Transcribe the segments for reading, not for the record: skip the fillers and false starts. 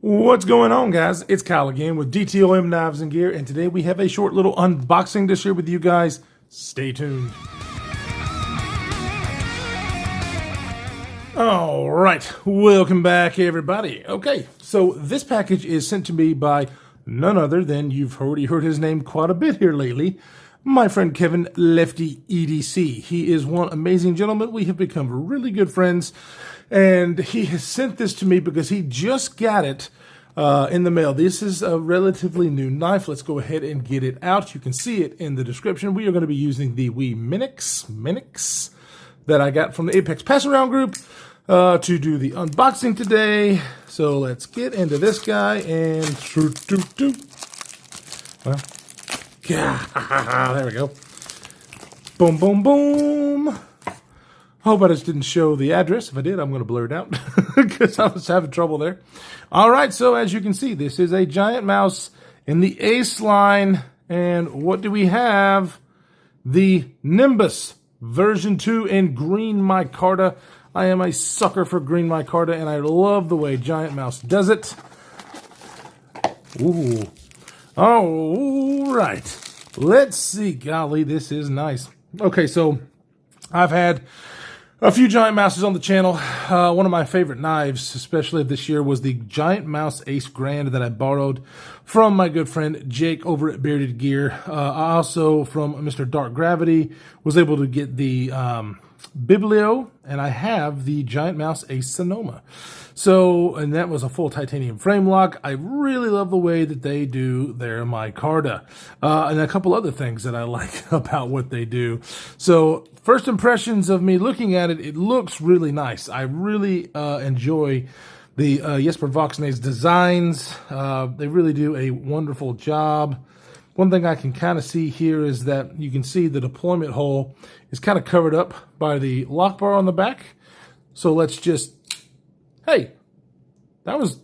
What's going on, guys? It's Kyle again with DTOM Knives and Gear, and today we have a short little unboxing to share with you guys. Stay tuned. All right, welcome back, everybody. Okay, so this package is sent to me by none other than, you've already heard his name quite a bit here lately, my friend Kevin, LeftyEDC. He is one amazing gentleman. We have become really good friends. And he has sent this to me because he just got it in the mail. This is a relatively new knife. Let's go ahead and get it out. You can see it in the description. We are going to be using the wee Minix that I got from the Apex Pass Around group to do the unboxing today. So let's get into this guy and well, there we go. Boom, boom, boom. Hope I just didn't show the address. If I did, I'm going to blur it out because I was having trouble there. All right, so as you can see, this is a giant mouse in the Ace line. And what do we have? The Nimbus version 2 in green micarta. I am a sucker for green micarta, and I love the way Giant Mouse does it. Ooh. All right. Let's see. Golly, this is nice. Okay, so I've had a few Giant Mouses on the channel. One of my favorite knives, especially this year, was the Giant Mouse Ace Grand that I borrowed from my good friend Jake over at Bearded Gear. I also, from Mr. Dark Gravity, was able to get the Biblio, and I have the Giant Mouse Ace Sonoma. So, and that was a full titanium frame lock. I really love the way that they do their micarta. And a couple other things that I like about what they do. So, first impressions of me looking at it, it looks really nice. I really enjoy the Jesper Voxnay's designs. They really do a wonderful job. One thing I can kind of see here is that you can see the deployment hole is kind of covered up by the lock bar on the back. So let's just, hey, that was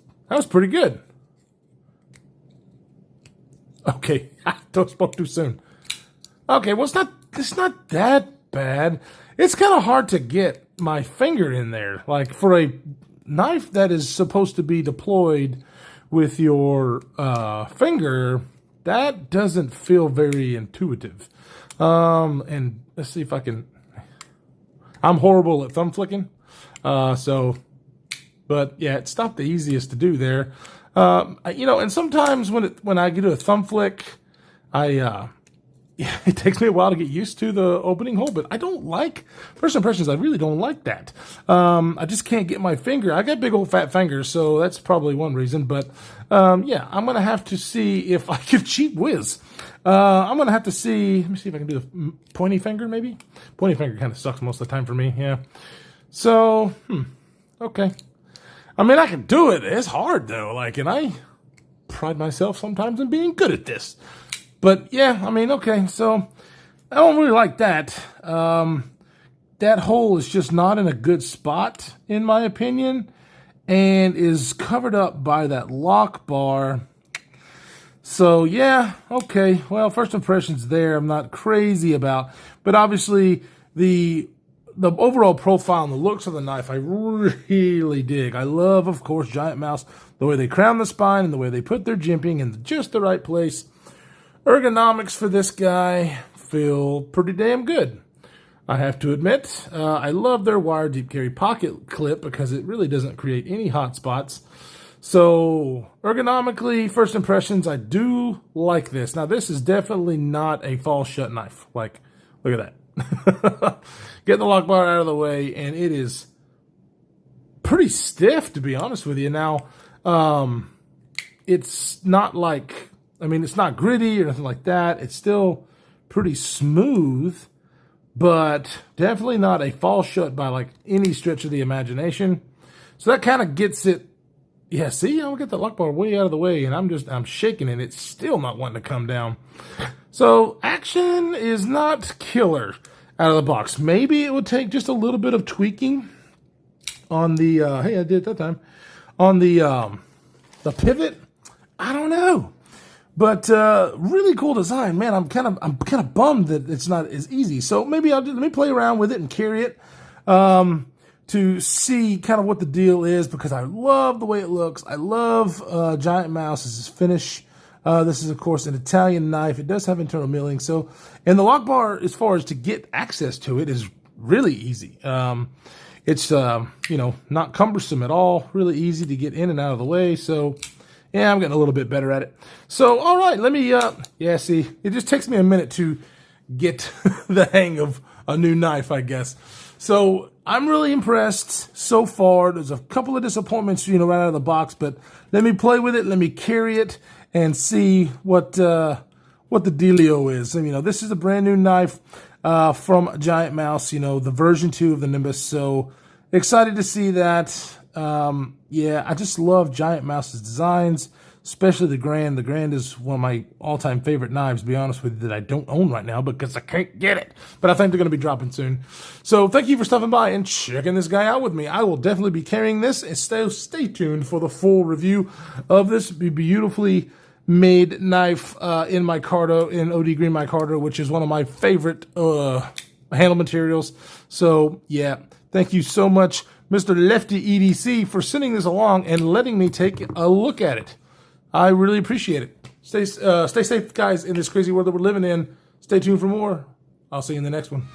pretty good. Okay, don't spoke too soon. Okay, well it's not that bad. It's kind of hard to get my finger in there. Like for a knife that is supposed to be deployed with your finger, that doesn't feel very intuitive. And let's see if I can. I'm horrible at thumb flicking. But yeah, it's not the easiest to do there. And sometimes when I get a thumb flick, it takes me a while to get used to the opening hole, but I don't like, first impressions, I really don't like that. I just can't get my finger. I got big old fat fingers, so that's probably one reason, but yeah, I'm going to have to see if I can cheat whiz. I'm going to have to see, let me see if I can do the pointy finger maybe. Pointy finger kind of sucks most of the time for me, yeah. So, okay. I mean, I can do it. It's hard though, and I pride myself sometimes in being good at this. But yeah, I mean, okay, so I don't really like that. That hole is just not in a good spot, in my opinion, and is covered up by that lock bar. So yeah, okay, well, first impressions there I'm not crazy about, but obviously the overall profile and the looks of the knife I really dig. I love, of course, Giant Mouse, the way they crown the spine and the way they put their jimping in just the right place. Ergonomics for this guy feel pretty damn good, I have to admit. I love their wire deep carry pocket clip because it really doesn't create any hot spots. So ergonomically, first impressions, I do like this. Now this is definitely not a fall shut knife. Look at that. Get the lock bar out of the way, and it is pretty stiff, to be honest with you. Now, it's not it's not gritty or nothing like that. It's still pretty smooth, but definitely not a fall shut by any stretch of the imagination. So that kind of gets it. Yeah, see, I'll get the lock bar way out of the way, and I'm shaking it. It's still not wanting to come down. So action is not killer out of the box. Maybe it would take just a little bit of tweaking on the, hey, I did it that time, on the pivot. I don't know. But really cool design, man. I'm kind of bummed that it's not as easy. So maybe let me play around with it and carry it. to see kind of what the deal is, because I love the way it looks. I love Giant Mouse as his finish. This is, of course, an Italian knife. It does have internal milling. So, and the lock bar, as far as to get access to it, is really easy. It's, you know, not cumbersome at all. Really easy to get in and out of the way. So, yeah, I'm getting a little bit better at it. So, all right, let me, yeah, see, it just takes me a minute to get the hang of a new knife, I guess. So, I'm really impressed so far. There's a couple of disappointments, you know, right out of the box, but let me play with it. Let me carry it and see what the dealio is. And, you know, this is a brand new knife from Giant Mouse, you know, the version 2 of the Nimbus. So, excited to see that. Yeah, I just love Giant Mouse's designs, especially the Grand. The Grand is one of my all-time favorite knives, to be honest with you, that I don't own right now because I can't get it. But I think they're going to be dropping soon. So thank you for stopping by and checking this guy out with me. I will definitely be carrying this, and stay tuned for the full review of this beautifully made knife in micarta, in OD Green micarta, which is one of my favorite handle materials. So, yeah, thank you so much, Mr. LeftyEDC, for sending this along and letting me take a look at it. I really appreciate it. Stay safe, guys, in this crazy world that we're living in. Stay tuned for more. I'll see you in the next one.